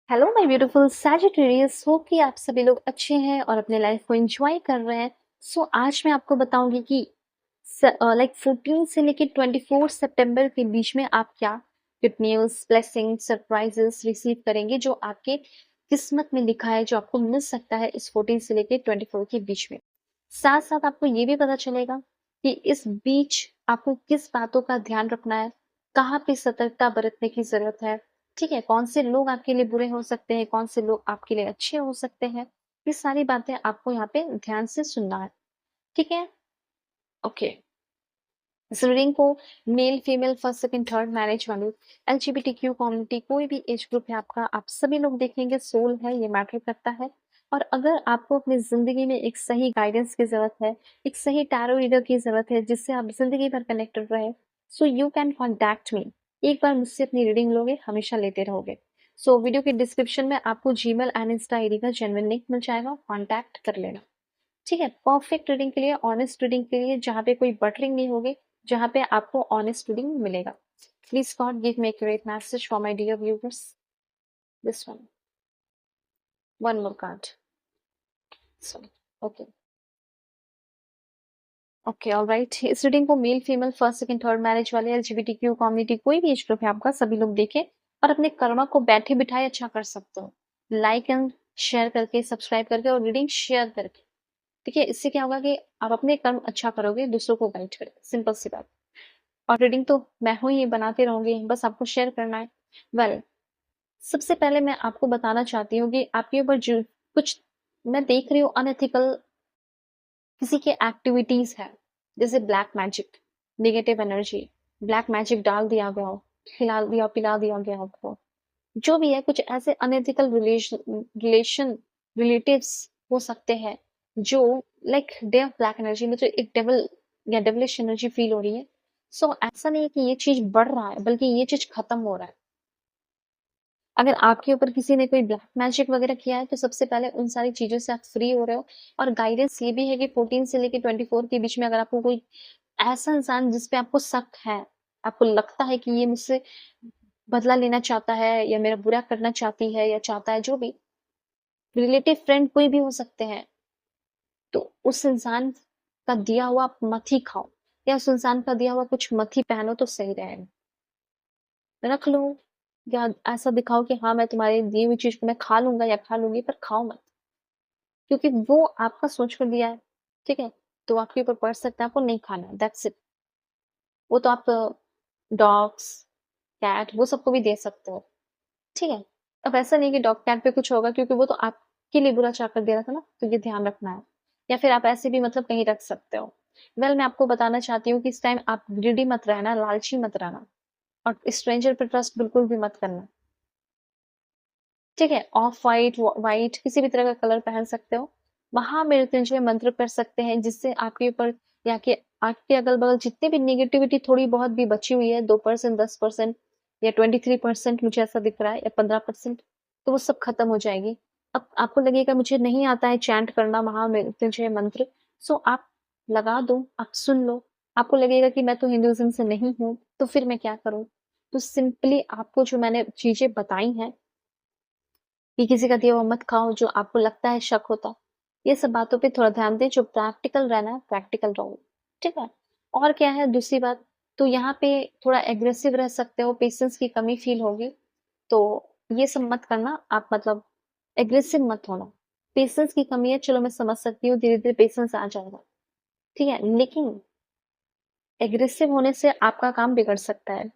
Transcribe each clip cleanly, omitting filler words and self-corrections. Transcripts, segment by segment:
Hello my beautiful Sagittarius, hope कि आप सभी लोग अच्छे हैं और अपने लाइफ को एंजॉय कर रहे हैं। आज मैं आपको बताऊंगी कि लाइक 14 से लेके 24 सितंबर के बीच में आप क्या good news, blessing, surprises receive करेंगे जो आपके किस्मत में लिखा है, जो आपको मिल सकता है इस 14 से लेके 24 के बीच में। साथ साथ आपको ये भी पता चलेगा कि इस बीच आपको किस बातों का ध्यान रखना है, कहाँ पे सतर्कता बरतने की जरूरत है। ठीक है, कौन से लोग आपके लिए बुरे हो सकते हैं, कौन से लोग आपके लिए अच्छे हो सकते हैं, ये सारी बातें आपको यहाँ पे ध्यान से सुनना है। ठीक है, ओके। इस रीडिंग को male, female, first, second, third marriage वाले, एलजीबीटीक्यू कम्युनिटी, कोई भी एज ग्रुप है आपका, आप सभी लोग देखेंगे। सोल है, ये मैटर करता है। और अगर आपको अपनी जिंदगी में एक सही गाइडेंस की जरूरत है, एक सही टैरो रीडर की जरूरत है जिससे आप जिंदगी भर कनेक्टेड रहे, so you can contact me. एक बार मुझसे अपनी रीडिंग लोगे, हमेशा लेते रहोगे। वीडियो के डिस्क्रिप्शन में आपको जीमेल एंड इंस्टा आईडी का जेन्युइन लिंक मिल जाएगा, कॉन्टैक्ट कर लेना। ठीक है, परफेक्ट रीडिंग के लिए, ऑनेस्ट रीडिंग के लिए, जहाँ पे कोई बटरिंग नहीं होगी, जहाँ पे आपको ऑनेस्ट रीडिंग मिलेगा। Please God give me accurate message for my dear viewers. This one more card. Sorry. Okay, okay, alright. इस रीडिंग को male, female, first, second, third marriage वाले, एलजीबीटीक्यू कम्युनिटी, कोई भी एज ग्रुप है आपका, सभी लोग देखें और अपने कर्मा को बैठे बिठाए अच्छा कर सकते हो, लाइक एंड शेयर करके, सब्सक्राइब करके और रीडिंग शेयर करके। ठीक है, इससे क्या होगा कि आप अपने कर्म अच्छा करोगे, दूसरों को गाइड करोगे, सिंपल सी बात। और रीडिंग तो मैं हूँ ही, बनाते रहूंगी, बस आपको शेयर करना है। वेल, सबसे पहले मैं आपको बताना चाहती हूँ कि आपके ऊपर जो कुछ मैं देख रही हूँ अनएथिकल किसी के एक्टिविटीज है, जैसे black magic, negative energy, black magic डाल दिया गया हो, खिला दिया, पिला दिया गया हो, जो भी है, कुछ ऐसे अनएथिकल रिलेशन रिलेटिव्स हो सकते हैं जो like day of black energy में, जो एक डेवल या डेवलिश एनर्जी फील हो रही है। ऐसा नहीं है कि ये चीज बढ़ रहा है, बल्कि ये चीज खत्म हो रहा है। अगर आपके ऊपर किसी ने कोई ब्लैक मैजिक वगैरह किया है, तो सबसे पहले उन सारी चीजों से आप फ्री हो रहे हो। और गाइडेंस ये भी है कि 14 से लेके 24 के बीच में अगर आपको कोई ऐसा इंसान जिस पे आपको शक है, आपको लगता है कि ये मुझसे बदला लेना चाहता है या मेरा बुरा करना चाहती है या चाहता है, जो भी रिलेटिव, फ्रेंड, कोई भी हो सकते हैं, तो उस इंसान का दिया हुआ आप मत ही खाओ, या उस इंसान का दिया हुआ कुछ मत ही पहनो तो सही रहेगा। रख लो, या ऐसा दिखाओ कि हाँ, मैं तुम्हारी दी हुई चीज को मैं खा लूंगा या खा लूंगी, पर खाओ मत, क्योंकि वो आपका सोच कर दिया है। ठीक है, तो आपके ऊपर पड़ सकता है, आपको नहीं खाना, दैट्स इट। वो तो आप डॉग्स, कैट, वो सबको भी दे सकते हो। ठीक है, अब ऐसा नहीं कि डॉग कैट पे कुछ होगा, क्योंकि वो तो आपके लिए बुरा चाह कर दे रहा था ना, तो ये ध्यान रखना है। या फिर आप ऐसे भी मतलब कहीं रख सकते हो। मैं आपको बताना चाहती हूँ कि इस टाइम आप ग्रीडी मत रहना, लालची मत रहना, और स्ट्रेंजर पे ट्रस्ट बिल्कुल भी मत करना। ठीक है, ऑफ वाइट, वाइट, किसी भी तरह का कलर पहन सकते हो। महामृत्युंजय मंत्र कर सकते हैं, जिससे आपके ऊपर या के आपके अगल बगल जितने भी निगेटिविटी थोड़ी बहुत भी बची हुई है, 2%, 10% या 23%, मुझे ऐसा दिख रहा है, या 15%, तो वो सब खत्म हो जाएगी। अब आपको लगेगा मुझे नहीं आता है चैंट करना महामृत्युंजय मंत्र, आप लगा दो, आप सुन लो। आपको लगेगा कि मैं तो हिंदुइज्म से नहीं हूँ, तो फिर मैं क्या करूँ? तो सिंपली आपको जो मैंने चीजें बताई हैं कि किसी का दिया हुआ मत खाओ, जो आपको लगता है शक होता, ये सब बातों पे थोड़ा ध्यान दें। जो प्रैक्टिकल रहना है, प्रैक्टिकल रहो। ठीक है, और क्या है दूसरी बात, तो यहाँ पे थोड़ा एग्रेसिव रह सकते हो, पेशेंस की कमी फील होगी, तो ये सब मत करना। आप मतलब एग्रेसिव मत होना। पेशेंस की कमी है, चलो मैं समझ सकती हूँ, धीरे धीरे पेशेंस आ जाएगा। ठीक है, लेकिन एग्रेसिव होने से आपका काम बिगड़ सकता है।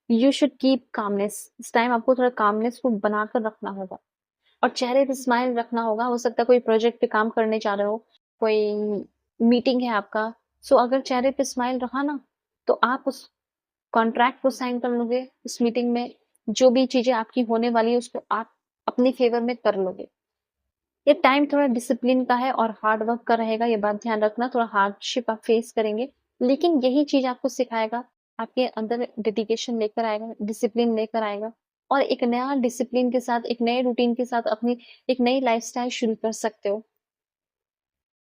You should keep calmness. इस टाइम आपको थोड़ा कामनेस को बनाकर रखना होगा, और चेहरे पे स्माइल रखना होगा। हो सकता है कोई प्रोजेक्ट पे काम करने जा रहे हो, कोई मीटिंग है आपका, अगर चेहरे पे स्माइल रहा ना, तो आप उस कॉन्ट्रैक्ट को साइन कर लोगे। उस मीटिंग में जो भी चीजें आपकी होने वाली है, उसको आप अपने फेवर में कर लोगे। ये टाइम थोड़ा डिसिप्लिन का है और हार्ड वर्क का रहेगा, ये बात ध्यान रखना। थोड़ा हार्डशिप आप फेस करेंगे, लेकिन यही चीज आपको सिखाएगा, आपके अंदर डेडिकेशन लेकर आएगा, डिसिप्लिन लेकर आएगा, और एक नया डिसिप्लिन के साथ, एक नए रूटीन के साथ अपनी एक नई लाइफस्टाइल शुरू कर सकते हो।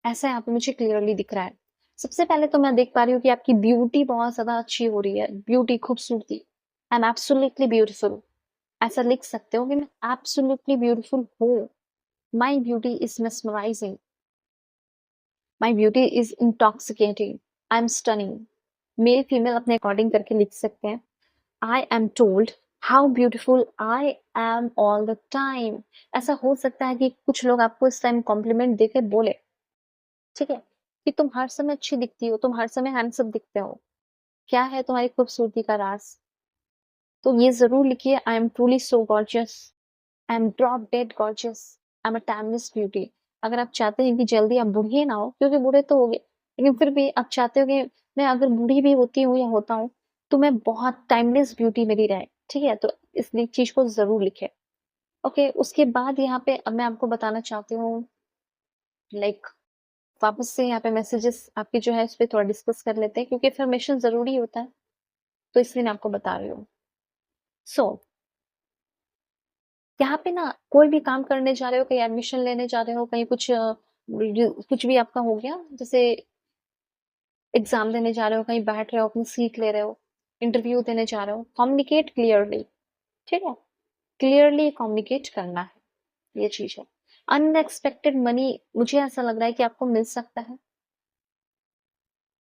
ऐसा यहाँ पे मुझे क्लियरली दिख रहा है। सबसे पहले तो मैं देख पा रही हूँ कि आपकी ब्यूटी बहुत ज्यादा अच्छी हो रही है। ब्यूटी, खूबसूरती, आई एम एब्सोल्युटली ब्यूटीफुल। ऐसा लिख सकते हो कि मैं एब्सोल्युटली ब्यूटीफुल हूँ। My beauty is mesmerising, my beauty is intoxicating, I am stunning. Male female अपने अकॉर्डिंग करके लिख सकते हैं। I am told how beautiful I am all the time. ऐसा हो सकता है कि कुछ लोग आपको इस टाइम कॉम्प्लीमेंट देके बोले, ठीक है, कि तुम हर समय अच्छी दिखती हो, तुम हर समय हैंडसम दिखते हो, क्या है तुम्हारी खूबसूरती का राज। तो ये जरूर लिखिए, I am truly so gorgeous, I am drop dead gorgeous, I am a timeless beauty. अगर आप चाहते हैं कि जल्दी आप बूढ़े ना हो, क्योंकि बूढ़े तो हो गए, लेकिन फिर भी आप चाहते हो कि मैं अगर बूढ़ी भी होती हूँ या होता हूँ तो मैं बहुत टाइमलेस ब्यूटी मेरी रहे, ठीक है, तो इस चीज को जरूर लिखे। ओके, उसके बाद यहाँ पे अब मैं आपको बताना चाहती हूँ, लाइक वापस से यहाँ पे मैसेजेस आपके जो है इस पे थोड़ा डिस्कस कर लेते हैं, क्योंकि इन्फॉर्मेशन जरूरी होता है, तो इसलिए मैं आपको बता रही हूँ। सो यहाँ पे ना कोई भी काम करने जा रहे हो, कहीं एडमिशन लेने जा रहे हो, कहीं कुछ भी आपका हो गया, जैसे एग्जाम देने जा रहे हो, कहीं बैठ रहे हो, अपनी सीट ले रहे हो, इंटरव्यू देने जा रहे हो, कम्युनिकेट क्लियरली, ठीक है, क्लियरली कम्युनिकेट करना है, ये चीज है। अनएक्सपेक्टेड मनी मुझे ऐसा लग रहा है कि आपको मिल सकता है,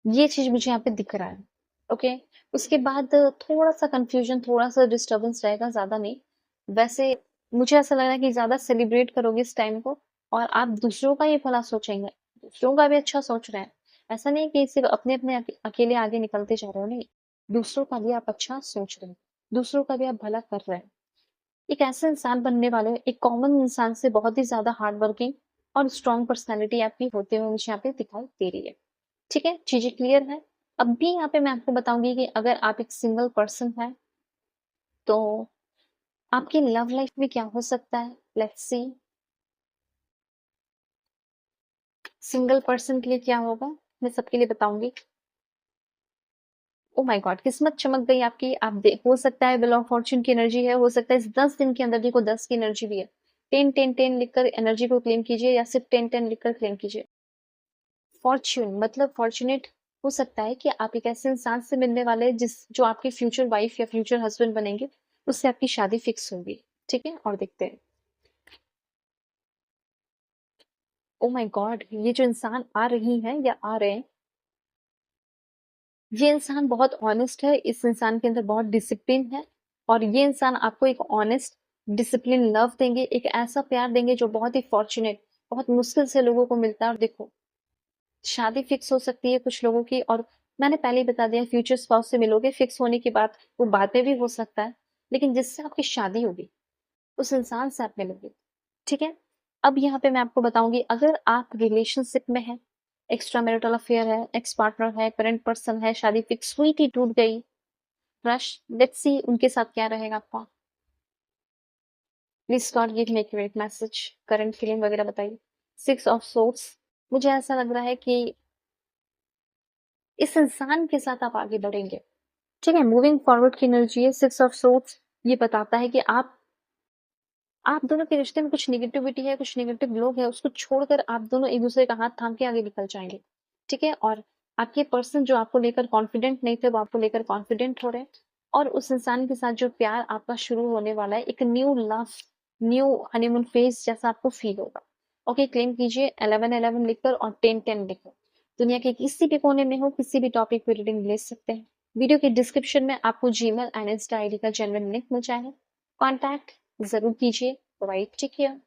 ये चीज मुझे यहाँ पे दिख रहा है। ओके, उसके बाद थोड़ा सा कंफ्यूजन, थोड़ा सा डिस्टर्बेंस रहेगा, ज्यादा नहीं। वैसे मुझे ऐसा लग रहा है कि ज्यादा सेलिब्रेट करोगे इस टाइम को, और आप दूसरों का ही भला सोचेंगे, दूसरों का भी अच्छा सोच रहे हैं। ऐसा नहीं कि सिर्फ अपने अपने अकेले आगे निकलते जा रहे हो, नहीं, दूसरों का भी आप अच्छा सोच रहे हो, दूसरों का भी आप भला कर रहे हैं। एक ऐसे इंसान बनने वाले हो, एक कॉमन इंसान से बहुत ही ज्यादा हार्ड वर्किंग और स्ट्रॉन्ग पर्सनैलिटी आपकी होते हुए मुझे यहाँ पे दिखाई दे रही है। ठीक है, चीजें क्लियर है। अब भी यहाँ पे मैं आपको बताऊंगी कि अगर आप एक सिंगल पर्सन है तो आपकी लव लाइफ में क्या हो सकता है, लेट्स सी। सिंगल पर्सन के लिए क्या होगा, मैं सबके लिए बताऊंगी। ओ माय गॉड, किस्मत चमक गई आपकी। आप हो सकता है विल ऑफ फॉर्च्यून की एनर्जी है, हो सकता है इस 10 दिन के अंदर देखो 10 की एनर्जी भी है। 10 10 10 लिखकर एनर्जी को क्लेम कीजिए, या सिर्फ 10 10 लिखकर क्लेम कीजिए। फॉर्च्यून मतलब फॉर्चुनेट, हो सकता है कि आप एक ऐसे इंसान से मिलने वाले हैं जिस जो आपकी फ्यूचर वाइफ या फ्यूचर हस्बैंड बनेंगे, उससे आपकी शादी फिक्स होगी। ठीक है, और देखते हैं। ओ माय गॉड, ये जो इंसान आ रही है या आ रहे हैं, ये इंसान बहुत ऑनेस्ट है, इस इंसान के अंदर बहुत डिसिप्लिन है, और ये इंसान आपको एक ऑनेस्ट डिसिप्लिन लव देंगे, एक ऐसा प्यार देंगे जो बहुत ही फॉर्चुनेट, बहुत मुश्किल से लोगों को मिलता है। और देखो, शादी फिक्स हो सकती है कुछ लोगों की, और मैंने पहले ही बता दिया, फ्यूचर स्पाउस से मिलोगे, फिक्स होने की बात वो बाद में भी हो सकता है, लेकिन जिससे आपकी शादी होगी उस इंसान से आप मिलोगे। ठीक है, अब यहाँ पे मैं आपको बताऊंगी, अगर आप रिलेशनशिप में है, एक्स्ट्रा मैरिटल अफेयर है, एक्स पार्टनर है, करंट पर्सन है, शादी फिक्स हुई थी टूट गई, रश, लेट्स सी उनके साथ क्या रहेगा आपका। Please God give me accurate message, current feeling वगैरह बताइए। 6 ऑफ सोर्ड्स, मुझे ऐसा लग रहा है कि इस इंसान के साथ आप आगे बढ़ेंगे। ठीक है, मूविंग फॉरवर्ड की एनर्जी है। 6 ऑफ सोर्ड्स ये बताता है कि आप दोनों के रिश्ते में कुछ निगेटिविटी है, कुछ निगेटिव लोग हैं, उसको छोड़कर आप दोनों एक दूसरे का हाथ थाम के आगे निकल जाएंगे। ठीक है, और आपके पर्सन जो आपको लेकर कॉन्फिडेंट नहीं थे, वो आपको लेकर कॉन्फिडेंट हो रहे हैं, और उस इंसान के साथ जो प्यार आपका शुरू होने वाला है, एक new love, new honeymoon phase जैसा आपको फील होगा। ओके, क्लेम कीजिए 11 11 लिखकर, और 10 10 लिखकर। दुनिया के किसी भी कोने में हो, किसी भी टॉपिक पे रीडिंग ले सकते हैं। वीडियो के डिस्क्रिप्शन में आपको जीमेल एंड इंस्टा आईडी का जेन्युइन लिंक मिल जाएगा, कॉन्टैक्ट जरूर कीजिए। Right, take care.